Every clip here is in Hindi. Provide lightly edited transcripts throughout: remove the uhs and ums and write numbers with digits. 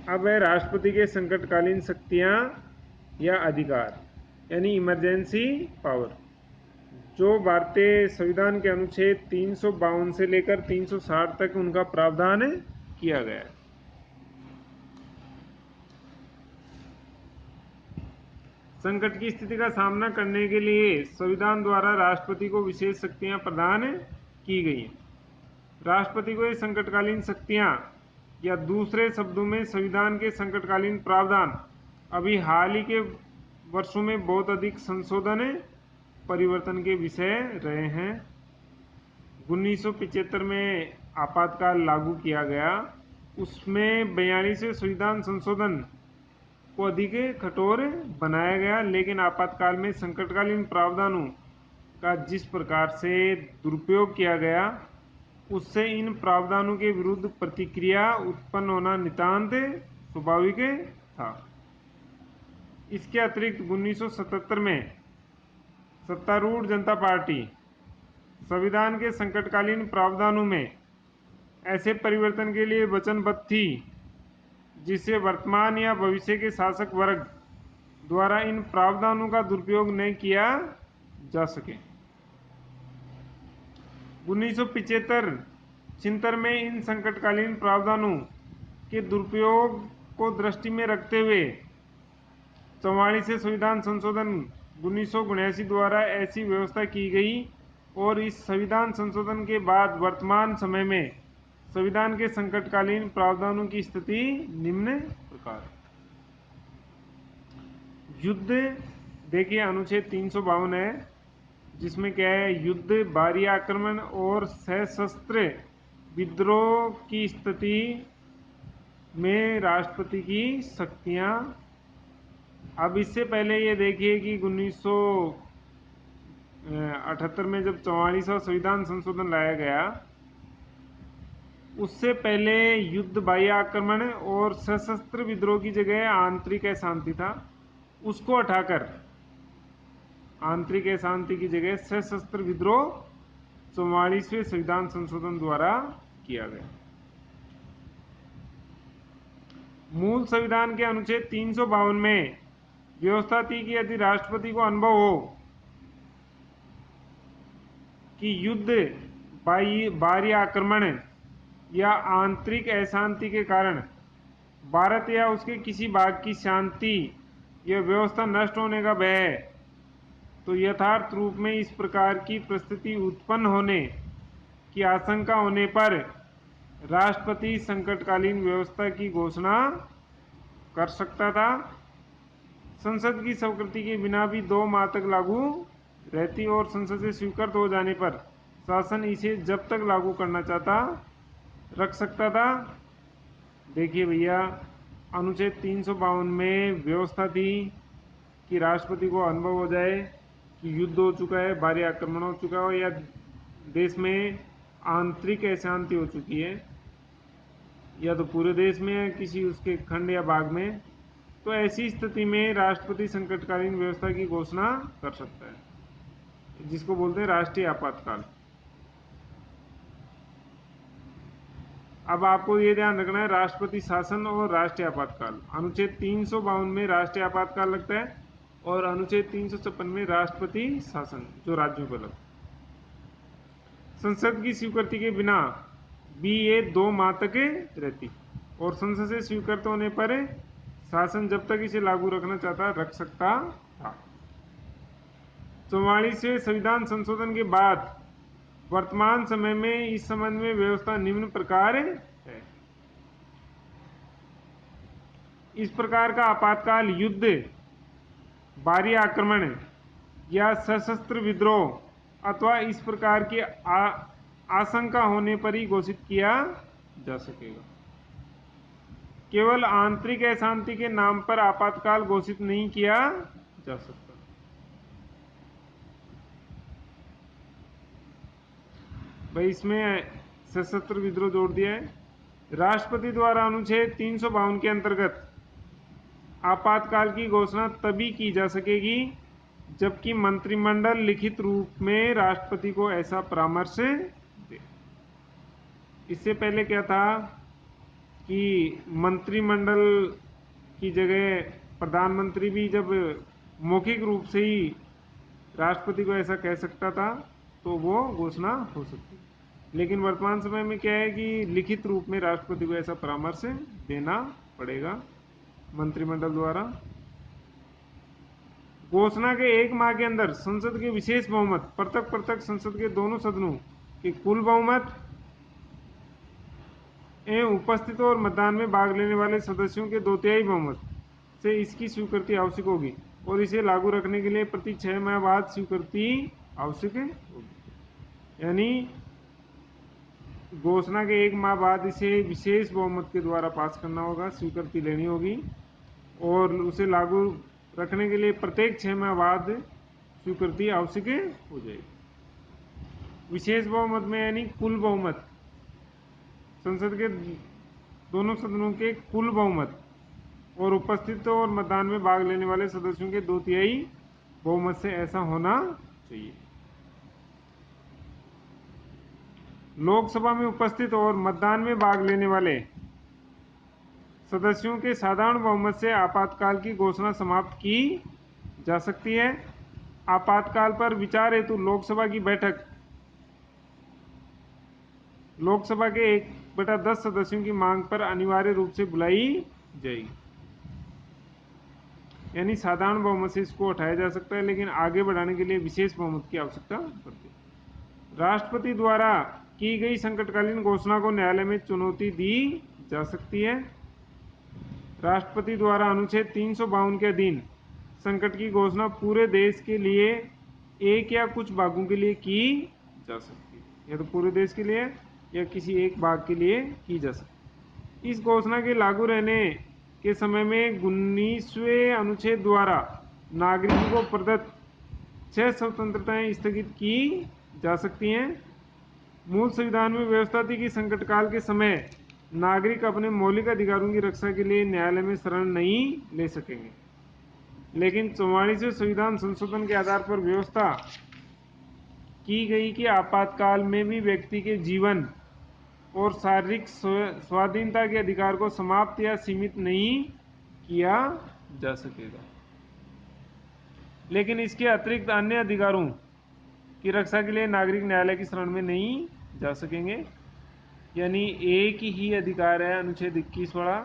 अब है राष्ट्रपति के संकटकालीन शक्तियां या अधिकार, यानी इमरजेंसी पावर, जो भारतीय संविधान के अनुच्छेद 352 से लेकर 360 तक उनका प्रावधान किया गया है। संकट की स्थिति का सामना करने के लिए संविधान द्वारा राष्ट्रपति को विशेष शक्तियां प्रदान की गई हैं। राष्ट्रपति को ये संकटकालीन शक्तियां, या दूसरे शब्दों में संविधान के संकटकालीन प्रावधान, अभी हाल ही के वर्षों में बहुत अधिक संशोधन परिवर्तन के विषय रहे हैं। 1975 में आपातकाल लागू किया गया, उसमें 42वें संविधान संशोधन को अधिक कठोर बनाया गया, लेकिन आपातकाल में संकटकालीन प्रावधानों का जिस प्रकार से दुरुपयोग किया गया, उससे इन प्रावधानों के विरुद्ध प्रतिक्रिया उत्पन्न होना नितांत स्वाभाविक था। इसके अतिरिक्त 1977 में सत्तारूढ़ जनता पार्टी संविधान के संकटकालीन प्रावधानों में ऐसे परिवर्तन के लिए वचनबद्ध थी जिससे वर्तमान या भविष्य के शासक वर्ग द्वारा इन प्रावधानों का दुरुपयोग नहीं किया जा सके। 1975-76 में इन संकटकालीन प्रावधानों के दुरुपयोग को दृष्टि में रखते हुए 44वें संविधान संशोधन 1979 द्वारा ऐसी व्यवस्था की गई, और इस संविधान संशोधन के बाद वर्तमान समय में संविधान के संकटकालीन प्रावधानों की स्थिति निम्न प्रकार। युद्ध, देखिए अनुच्छेद 352 है, जिसमें क्या है, युद्ध, बाहरी आक्रमण और सशस्त्र विद्रोह की स्थिति में राष्ट्रपति की शक्तियां। अब इससे पहले ये देखिए कि 1978 में जब 44वां संविधान संशोधन लाया गया, उससे पहले युद्ध, बाह्य आक्रमण और सशस्त्र विद्रोह की जगह आंतरिक अशांति था। उसको हटाकर आंतरिक अशांति की जगह सशस्त्र विद्रोह 44वें संविधान संशोधन द्वारा किया गया। मूल संविधान के अनुच्छेद 352 में व्यवस्था थी कि यदि राष्ट्रपति को अनुभव हो कि युद्ध, बाहरी आक्रमण या आंतरिक अशांति के कारण भारत या उसके किसी भाग की शांति या व्यवस्था नष्ट होने का भय है, तो यथार्थ रूप में इस प्रकार की परिस्थिति उत्पन्न होने की आशंका होने पर राष्ट्रपति संकटकालीन व्यवस्था की घोषणा कर सकता था। संसद की स्वीकृति के बिना भी 2 माह तक लागू रहती, और संसद से स्वीकृत हो जाने पर शासन इसे जब तक लागू करना चाहता रख सकता था। देखिए भैया, अनुच्छेद 352 में व्यवस्था थी कि राष्ट्रपति को अनुभव हो जाए कि युद्ध हो चुका है, बाहरी आक्रमण हो चुका है, या देश में आंतरिक अशांति हो चुकी है, या तो पूरे देश में या किसी उसके खंड या भाग में, तो ऐसी स्थिति में राष्ट्रपति संकटकालीन व्यवस्था की घोषणा कर सकता है, जिसको बोलते हैं राष्ट्रीय आपातकाल। अब आपको ये ध्यान रखना है, राष्ट्रपति शासन और राष्ट्रीय आपातकाल। अनुच्छेद 352 में राष्ट्रीय आपातकाल लगता है, और अनुच्छेद 356 में राष्ट्रपति शासन, जो राज्यों को लगता है। संसद की स्वीकृति के बिना भी ये 2 माह तक रहती, और संसद से स्वीकृत होने पर शासन जब तक इसे लागू रखना चाहता रख सकता था। 44वें संविधान संशोधन के बाद वर्तमान समय में इस संबंध में व्यवस्था निम्न प्रकार है। इस प्रकार का आपातकाल युद्ध, बाहरी आक्रमण या सशस्त्र विद्रोह अथवा इस प्रकार की आशंका होने पर ही घोषित किया जा सकेगा। केवल आंतरिक अशांति के नाम पर आपातकाल घोषित नहीं किया जा सकता। भाई इसमें सशस्त्र विद्रोह जोड़ दिया है। राष्ट्रपति द्वारा अनुच्छेद 352 के अंतर्गत आपातकाल की घोषणा तभी की जा सकेगी जबकि मंत्रिमंडल लिखित रूप में राष्ट्रपति को ऐसा परामर्श दे। इससे पहले क्या था कि मंत्रिमंडल की जगह प्रधानमंत्री भी जब मौखिक रूप से ही राष्ट्रपति को ऐसा कह सकता था तो वो घोषणा हो सकती है। लेकिन वर्तमान समय में क्या है कि लिखित रूप में राष्ट्रपति को ऐसा परामर्श देना पड़ेगा मंत्रिमंडल द्वारा। घोषणा के 1 माह के अंदर संसद के विशेष बहुमत, पृथक संसद के दोनों सदनों के कुल बहुमत एवं उपस्थित और मतदान में भाग लेने वाले सदस्यों के 2/3 बहुमत से इसकी स्वीकृति आवश्यक होगी और इसे लागू रखने के लिए प्रति 6 माह बाद स्वीकृति आवश्यक होगी। यानी घोषणा के 1 माह बाद इसे विशेष बहुमत के द्वारा पास करना होगा, स्वीकृति लेनी होगी और उसे लागू रखने के लिए प्रत्येक 6 माह बाद स्वीकृति आवश्यक हो जाएगी। विशेष बहुमत में यानी कुल बहुमत, संसद के दोनों सदनों के कुल बहुमत और उपस्थित और मतदान में भाग लेने वाले सदस्यों के 2/3 बहुमत से ऐसा होना चाहिए। लोकसभा में उपस्थित और मतदान में भाग लेने वाले सदस्यों के साधारण बहुमत से आपातकाल की घोषणा समाप्त की जा सकती है। आपातकाल पर विचार हेतु लोकसभा की बैठक लोकसभा के 1/10 सदस्यों की मांग पर अनिवार्य रूप से बुलाई जाएगी। यानी साधारण बहुमत से इसको उठाया जा सकता है, लेकिन आगे बढ़ाने के लिए विशेष बहुमत की आवश्यकता पड़ती है। राष्ट्रपति द्वारा की गई संकटकालीन घोषणा को न्यायालय में चुनौती दी जा सकती है। राष्ट्रपति द्वारा अनुच्छेद 352 के अधीन संकट की घोषणा पूरे देश के लिए एक या कुछ भागों के लिए की जा सकती है, या तो पूरे देश के लिए या किसी एक भाग के लिए की जा सकती है। इस घोषणा के लागू रहने के समय में 19वें अनुच्छेद द्वारा नागरिकों को प्रदत्त 6 स्वतंत्रताएं स्थगित की जा सकती हैं। मूल संविधान में व्यवस्था थी कि संकटकाल के समय नागरिक अपने मौलिक अधिकारों की रक्षा के लिए न्यायालय में शरण नहीं ले सकेंगे, लेकिन 44वें संविधान संशोधन के आधार पर व्यवस्था की गई कि आपातकाल में भी व्यक्ति के जीवन और शारीरिक स्वाधीनता के अधिकार को समाप्त या सीमित नहीं किया जा सकेगा, लेकिन इसके अतिरिक्त अन्य अधिकारों की रक्षा के लिए नागरिक न्यायालय की शरण में नहीं जा सकेंगे। यानी एक ही अधिकार है अनुच्छेद 21 वाला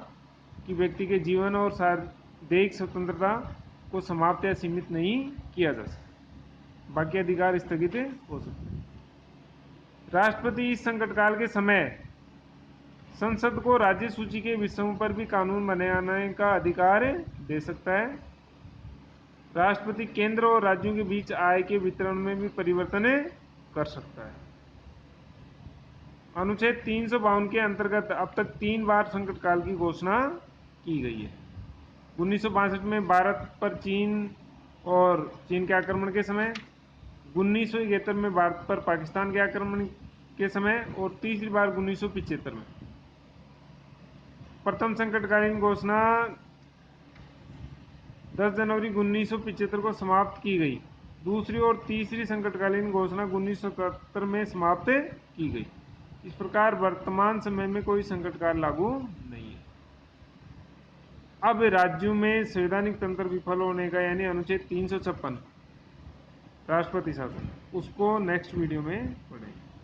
कि व्यक्ति के जीवन और शारीरिक स्वतंत्रता को समाप्त या सीमित नहीं किया जा सकता, बाकी अधिकार स्थगित हो सकते हैं। राष्ट्रपति इस संकटकाल के समय संसद को राज्य सूची के विषयों पर भी कानून बनाने का अधिकार दे सकता है। राष्ट्रपति केंद्र और राज्यों के बीच आय के वितरण में भी परिवर्तन कर सकता है। अनुच्छेद 352 के अंतर्गत अब तक 3 बार संकटकाल की घोषणा की गई है। 1962 में भारत पर चीन और चीन के आक्रमण के समय, 1971 में भारत पर पाकिस्तान के आक्रमण के समय और तीसरी बार 1975 में। प्रथम संकटकालीन घोषणा 10 जनवरी 1975 को समाप्त की गई। दूसरी और तीसरी संकटकालीन घोषणा 1977 में समाप्त की गई। इस प्रकार वर्तमान समय में कोई संकटकाल लागू नहीं है। अब राज्यों में संवैधानिक तंत्र विफल होने का यानी अनुच्छेद 356 राष्ट्रपति शासन, उसको नेक्स्ट वीडियो में पढ़ेंगे।